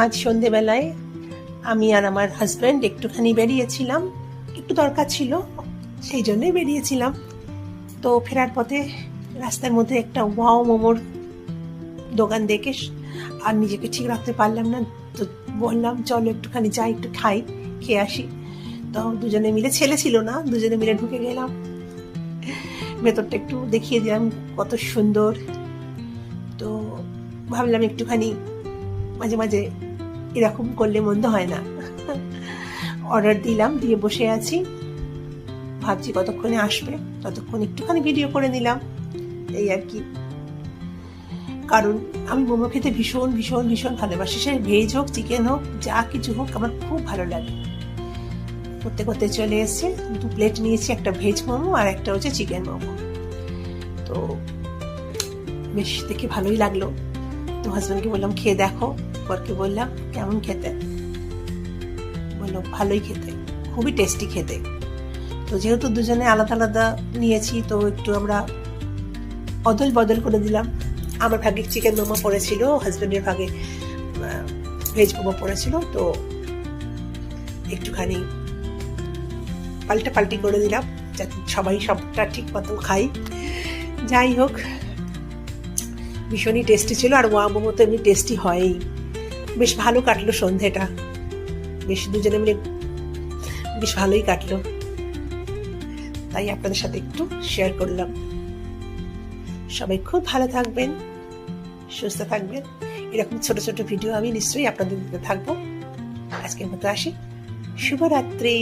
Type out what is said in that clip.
আজ সন্ধেবেলায় আমি আর আমার হাজব্যান্ড একটুখানি বেরিয়েছিলাম, একটু দরকার ছিল, সেই জন্যই বেরিয়েছিলাম। তো ফেরার পথে রাস্তার মধ্যে একটা ওয়াও মোমোর দোকান দেখে আর নিজেকে ঠিক রাখতে পারলাম না, তো বললাম চলো একটুখানি যাই, একটু খাই, খেয়ে আসি। তো দুজনে মিলে, ছেলে ছিল না, দুজনে মিলে ঢুকে গেলাম। ভেতরটা একটু দেখিয়ে দিলাম কত সুন্দর। তো ভাবলাম একটুখানি মাঝে মাঝে এরকম করলে মন্দ হয় না। অর্ডার দিলাম, দিয়ে বসে আছি, ভাবছি কতক্ষণে আসবে, ততক্ষণ একটুখানি ভিডিও করে নিলাম, এই আর কি। কারণ আমি মোমো খেতে ভীষণ ভীষণ ভীষণ ভালোবাসি, সে ভেজ হোক চিকেন হোক যা কিছু হোক আমার খুব ভালো লাগে। করতে করতে চলে এসছে, 2 প্লেট নিয়েছি, একটা ভেজ মোমো আর একটা হচ্ছে চিকেন মোমো। তো বেশ দেখে ভালোই লাগলো। তো হাজব্যান্ডকে বললাম খেয়ে দেখো, পরকে বললাম কেমন খেতে, বললো ভালোই খেতে, খুবই টেস্টি খেতে। তো যেহেতু দুজনে আলাদা আলাদা নিয়েছি, তো একটু আমরা অদল বদল করে দিলাম। আমার ভাগে চিকেন মোমো পড়েছিল, হাজব্যান্ডের ভাগে ভেজ মোমো পড়েছিল, তো একটুখানি পাল্টাপাল্টি করে দিলাম যাতে সবাই সবটা ঠিক মতো খাই। যাই হোক, ভীষণই টেস্টি ছিল, আর ওয়া মোমো তো এমনি টেস্টি হয়ই। বেশ ভালো কাটলো সন্ধেটা, বেশ দুজনে মিলে বেশ ভালোই কাটলো, তাই আপনাদের সাথে একটু শেয়ার করলাম। সবাই খুব ভালো থাকবেন, সুস্থ থাকবেন, এরকম ছোট ছোট ভিডিও আমি নিশ্চয়ই আপনাদের দিতে থাকবো। আজকের মতো আসি, শুভরাত্রি।